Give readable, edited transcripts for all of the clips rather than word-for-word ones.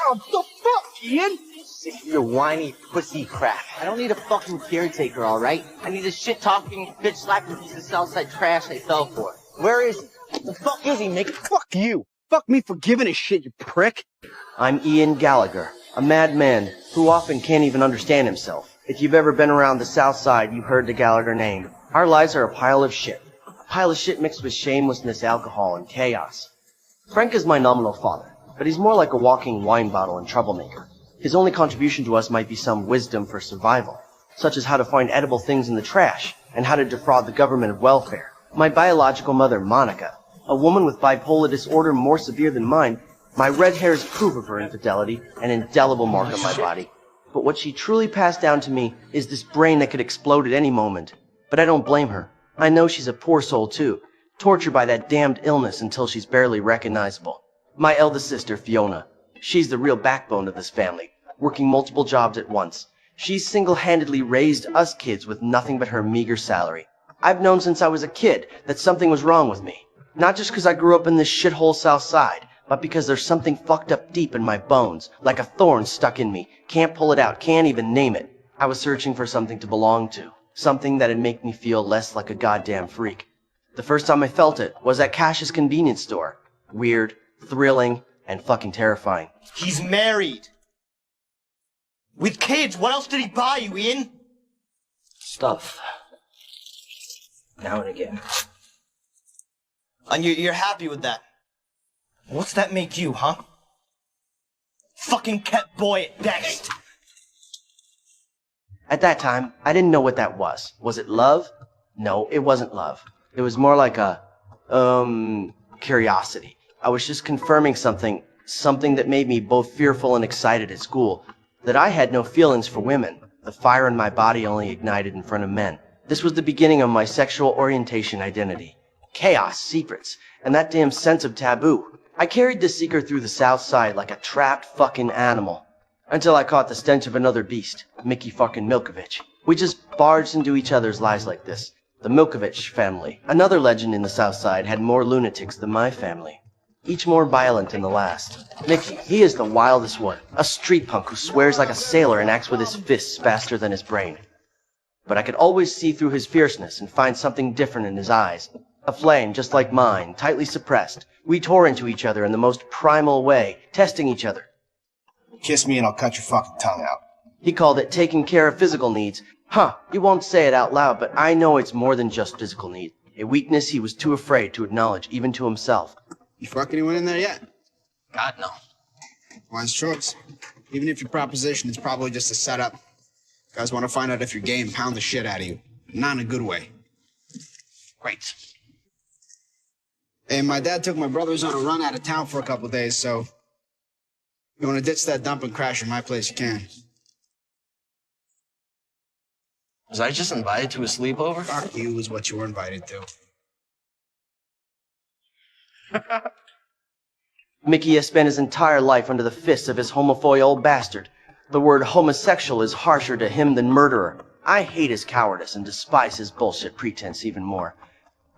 Oh, the fuck, Ian? You whiny pussy crap. I don't need a fucking caretaker, alright? I need a shit-talking, bitch-slapping piece of Southside trash I fell for. Where is he? The fuck is he, Mickey? Fuck you. Fuck me for giving a shit, you prick. I'm Ian Gallagher, a madman who often can't even understand himself. If you've ever been around the South Side, you've heard the Gallagher name. Our lives are a pile of shit. A pile of shit mixed with shamelessness, alcohol, and chaos. Frank is my nominal father, but he's more like a walking wine bottle and troublemaker. His only contribution to us might be some wisdom for survival, such as how to find edible things in the trash, and how to defraud the government of welfare. My biological mother, Monica, a woman with bipolar disorder more severe than mine, my red hair is proof of her infidelity, an indelible mark on my body. But what she truly passed down to me is this brain that could explode at any moment. But I don't blame her. I know she's a poor soul too, tortured by that damned illness until she's barely recognizable. My eldest sister, Fiona, she's the real backbone of this family, working multiple jobs at once. She's single-handedly raised us kids with nothing but her meager salary. I've known since I was a kid that something was wrong with me. Not just because I grew up in this shithole South Side, but because there's something fucked up deep in my bones, like a thorn stuck in me. Can't pull it out, can't even name it. I was searching for something to belong to, something that'd make me feel less like a goddamn freak. The first time I felt it was at Cash's convenience store. Weird, thrilling, and fucking terrifying. He's married. With kids, what else did he buy you, Ian? Stuff. Now and again. And you're happy with that? What's that make you, huh? Fucking kept boy at best. At that time, I didn't know what that was. Was it love? No, it wasn't love. It was more like a, curiosity. I was just confirming something that made me both fearful and excited at school. That I had no feelings for women. The fire in my body only ignited in front of men. This was the beginning of my sexual orientation identity. Chaos, secrets, and that damn sense of taboo. I carried this secret through the South Side like a trapped fucking animal. Until I caught the stench of another beast, Mickey fucking Milkovich. We just barged into each other's lives like this. The Milkovich family, another legend in the South Side, had more lunatics than my family. Each more violent than the last. Mickey, he is the wildest one. A street punk who swears like a sailor and acts with his fists faster than his brain. But I could always see through his fierceness and find something different in his eyes. A flame just like mine, tightly suppressed. We tore into each other in the most primal way, testing each other. Kiss me and I'll cut your fucking tongue out. He called it taking care of physical needs. Huh, he won't say it out loud, but I know it's more than just physical need. A weakness he was too afraid to acknowledge, even to himself. You fuck anyone in there yet? God, no. Wise choice. Even if your proposition is probably just a setup. Guys want to find out if you're gay and pound the shit out of you. Not in a good way. Great. Hey, my dad took my brothers on a run out of town for a couple of days, so... you want to ditch that dump and crash at my place, you can. Was I just invited to a sleepover? Fuck you is what you were invited to. Mickey has spent his entire life under the fists of his homophobe old bastard. The word homosexual is harsher to him than murderer. I hate his cowardice and despise his bullshit pretense even more.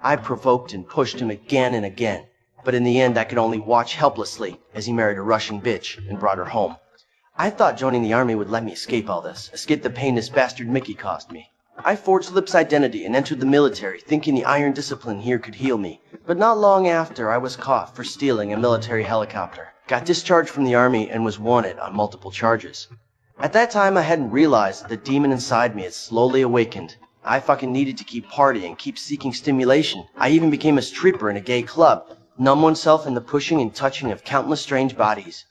I provoked and pushed him again and again, but in the end I could only watch helplessly as he married a Russian bitch and brought her home. I thought joining the army would let me escape all this, escape the pain this bastard Mickey caused me. I forged Lip's identity and entered the military, thinking the iron discipline here could heal me. But not long after, I was caught for stealing a military helicopter, got discharged from the army, and was wanted on multiple charges. At that time, I hadn't realized that the demon inside me had slowly awakened. I fucking needed to keep partying, keep seeking stimulation. I even became a stripper in a gay club, numb oneself in the pushing and touching of countless strange bodies.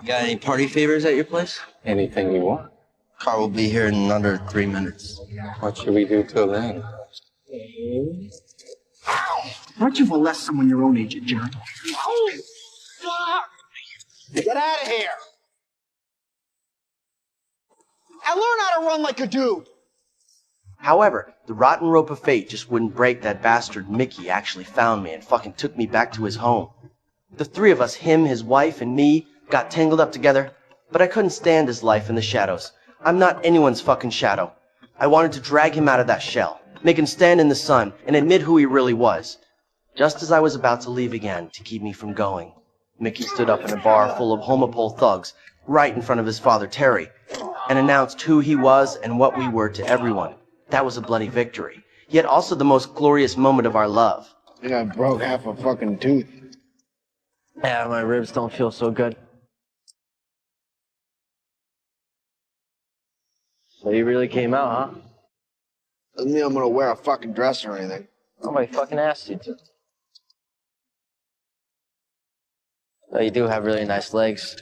You got any party favors at your place? Anything you want. Car will be here in under 3 minutes. What should we do till then? Why don't you molest someone your own age, you jerk? Get out of here! And learn how to run like a dude! However, the rotten rope of fate just wouldn't break. That bastard Mickey actually found me and fucking took me back to his home. The three of us, him, his wife, and me, got tangled up together, but I couldn't stand his life in the shadows. I'm not anyone's fucking shadow. I wanted to drag him out of that shell, make him stand in the sun, and admit who he really was. Just as I was about to leave again to keep me from going, Mickey stood up in a bar full of homopole thugs, right in front of his father Terry, and announced who he was and what we were to everyone. That was a bloody victory, yet also the most glorious moment of our love. I think I broke half a fucking tooth. Yeah, my ribs don't feel so good. So you really came out, huh? Doesn't mean I'm gonna wear a fucking dress or anything. Nobody fucking asked you to. Oh, you do have really nice legs.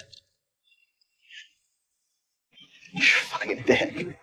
You're fucking dick.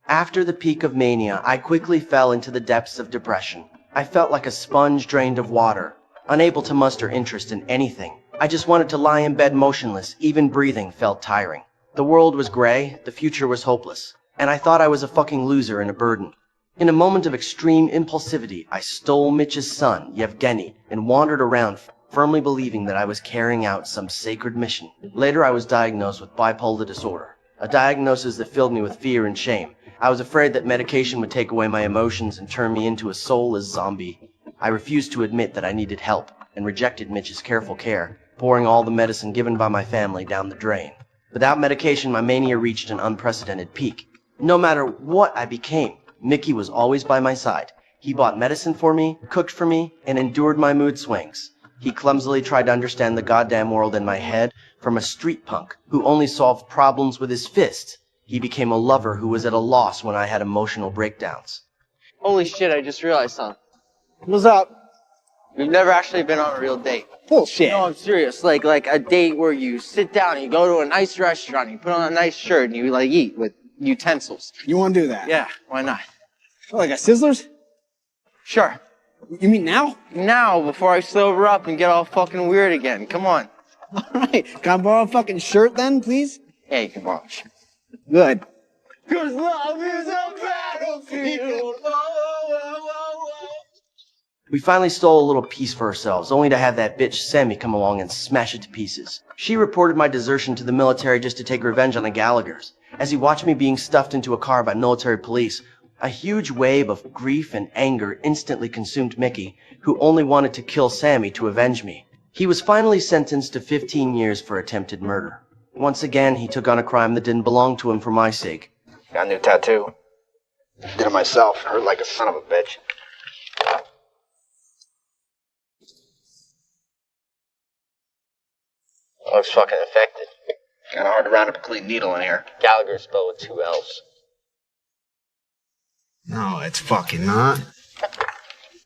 After the peak of mania, I quickly fell into the depths of depression. I felt like a sponge drained of water, unable to muster interest in anything. I just wanted to lie in bed motionless, even breathing felt tiring. The world was gray, the future was hopeless, and I thought I was a fucking loser and a burden. In a moment of extreme impulsivity, I stole Mitch's son, Yevgeny, and wandered around, firmly believing that I was carrying out some sacred mission. Later, I was diagnosed with bipolar disorder, a diagnosis that filled me with fear and shame. I was afraid that medication would take away my emotions and turn me into a soulless zombie. I refused to admit that I needed help, and rejected Mitch's careful care, pouring all the medicine given by my family down the drain. Without medication, my mania reached an unprecedented peak. No matter what I became, Mickey was always by my side. He bought medicine for me, cooked for me, and endured my mood swings. He clumsily tried to understand the goddamn world in my head from a street punk who only solved problems with his fists. He became a lover who was at a loss when I had emotional breakdowns. Holy shit, I just realized something. What's up? We've never actually been on a real date. Bullshit. No, I'm serious. Like a date where you sit down and you go to a nice restaurant, and you put on a nice shirt, and you like eat with utensils. You wanna do that? Yeah, why not? Like a Sizzlers? Sure. You mean now? Now, before I sober up and get all fucking weird again. Come on. Alright, can I borrow a fucking shirt then, please? Yeah, you can borrow a shirt. Good. 'Cause love is a battlefield. We finally stole a little piece for ourselves, only to have that bitch Sammy come along and smash it to pieces. She reported my desertion to the military just to take revenge on the Gallaghers. As he watched me being stuffed into a car by military police, a huge wave of grief and anger instantly consumed Mickey, who only wanted to kill Sammy to avenge me. He was finally sentenced to 15 years for attempted murder. Once again, he took on a crime that didn't belong to him for my sake. Got a new tattoo. Did it myself. Hurt like a son of a bitch. Looks fucking infected. Kinda hard to round up a clean needle in here. Gallagher spelled with 2 L's. No, it's fucking not.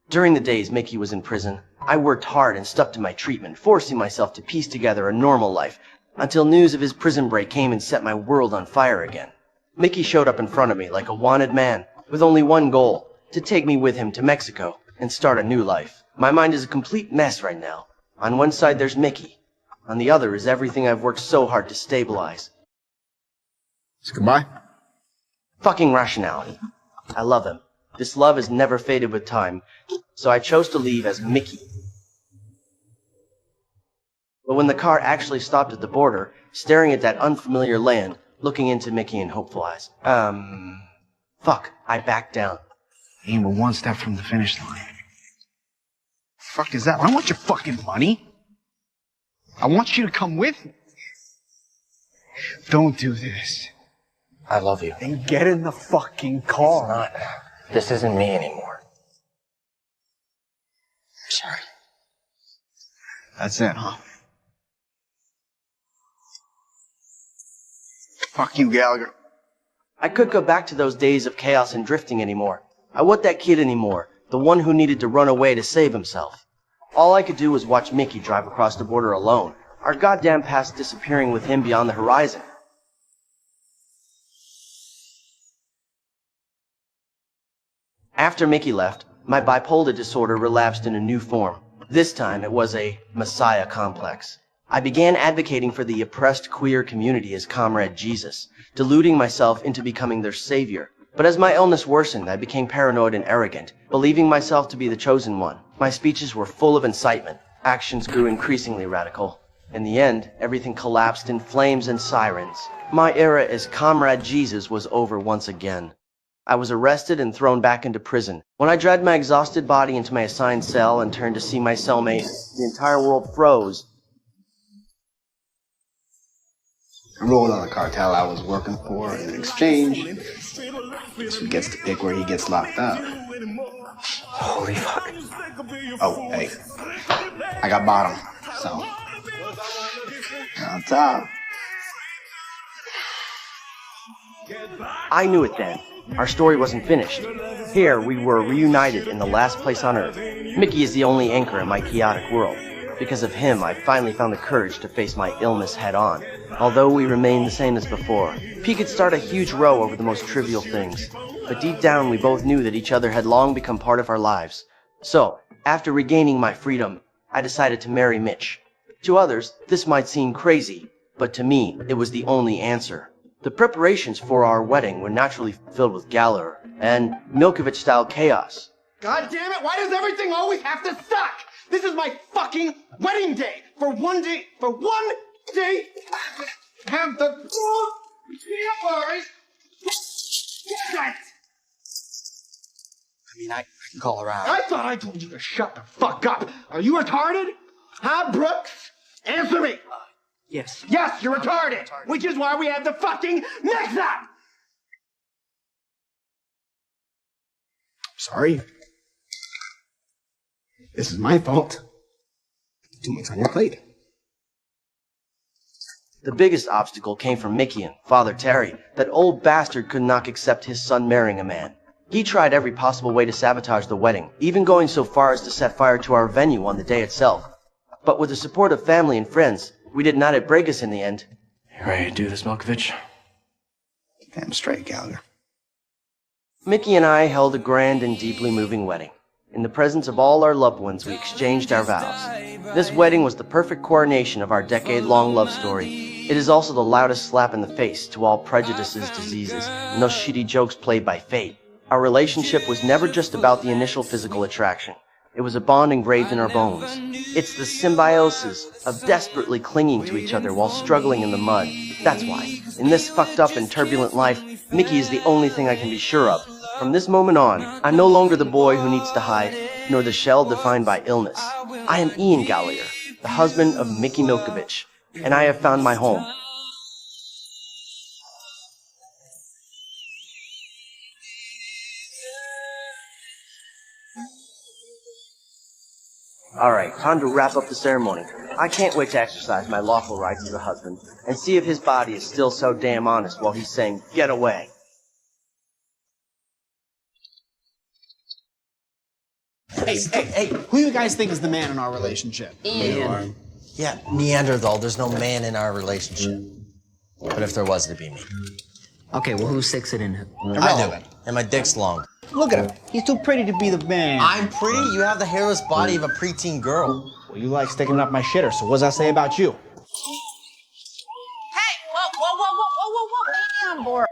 During the days Mickey was in prison, I worked hard and stuck to my treatment, forcing myself to piece together a normal life, until news of his prison break came and set my world on fire again. Mickey showed up in front of me like a wanted man, with only one goal, to take me with him to Mexico and start a new life. My mind is a complete mess right now. On one side there's Mickey. On the other is everything I've worked so hard to stabilize. So goodbye. Fucking rationality. I love him. This love has never faded with time, so I chose to leave as Mickey. But when the car actually stopped at the border, staring at that unfamiliar land, looking into Mickey in hopeful eyes, fuck, I backed down. Aim, we're one step from the finish line. Fuck is that? I don't want your fucking money. I want you to come with me. Don't do this. I love you. Then get in the fucking car. Not. This isn't me anymore. Sorry. That's it, huh? Fuck you, Gallagher. I couldn't go back to those days of chaos and drifting anymore. I wasn't that kid anymore, the one who needed to run away to save himself. All I could do was watch Mickey drive across the border alone, our goddamn past disappearing with him beyond the horizon. After Mickey left, my bipolar disorder relapsed in a new form. This time it was a messiah complex. I began advocating for the oppressed queer community as Comrade Jesus, deluding myself into becoming their savior. But as my illness worsened, I became paranoid and arrogant, believing myself to be the chosen one. My speeches were full of incitement. Actions grew increasingly radical. In the end, everything collapsed in flames and sirens. My era as Comrade Jesus was over once again. I was arrested and thrown back into prison. When I dragged my exhausted body into my assigned cell and turned to see my cellmate, the entire world froze. I rolled on the cartel I was working for, and in exchange, guess who gets to pick where he gets locked up? Holy fuck. Oh, hey, I got bottom, so on top. I knew it then. Our story wasn't finished. Here, we were reunited in the last place on Earth. Mickey is the only anchor in my chaotic world. Because of him, I finally found the courage to face my illness head-on. Although we remained the same as before, P could start a huge row over the most trivial things. But deep down, we both knew that each other had long become part of our lives. So, after regaining my freedom, I decided to marry Mitch. To others, this might seem crazy, but to me, it was the only answer. The preparations for our wedding were naturally filled with Gallagher and Milkovich-style chaos. God damn it, why does everything always have to suck? This is my fucking wedding day! For one day, have the worries. Shut! I mean, I can call around. I thought I told you to shut the fuck up. Are you retarded? Huh, Brooks? Answer me! Yes. Yes, you're retarded! Which is why we have the fucking mix-up! Sorry. This is my fault. Too much on your plate. The biggest obstacle came from Mickey and Father Terry. That old bastard could not accept his son marrying a man. He tried every possible way to sabotage the wedding, even going so far as to set fire to our venue on the day itself. But with the support of family and friends, we did not break us in the end. You ready to do this, Milkovich? Damn straight, Gallagher. Mickey and I held a grand and deeply moving wedding. In the presence of all our loved ones, we exchanged our vows. This wedding was the perfect coronation of our decade-long love story. It is also the loudest slap in the face to all prejudices, diseases, and those shitty jokes played by fate. Our relationship was never just about the initial physical attraction. It was a bond engraved in our bones. It's the symbiosis of desperately clinging to each other while struggling in the mud. That's why, in this fucked up and turbulent life, Mickey is the only thing I can be sure of. From this moment on, I'm no longer the boy who needs to hide, nor the shell defined by illness. I am Ian Gallagher, the husband of Mickey Milkovich, and I have found my home. Alright, time to wrap up the ceremony. I can't wait to exercise my lawful rights as a husband, and see if his body is still so damn honest while he's saying, "Get away." Hey, who you guys think is the man in our relationship? Ian. Yeah, Neanderthal, there's no man in our relationship. But if there was, it'd be me. Okay, well, who's sixing in him? Irrelevant. And my dick's long. Look at him. He's too pretty to be the man. I'm pretty? You have the hairless body of a preteen girl. Well, you like sticking up my shitter, so what does that say about you? Hey, whoa, leave me on board.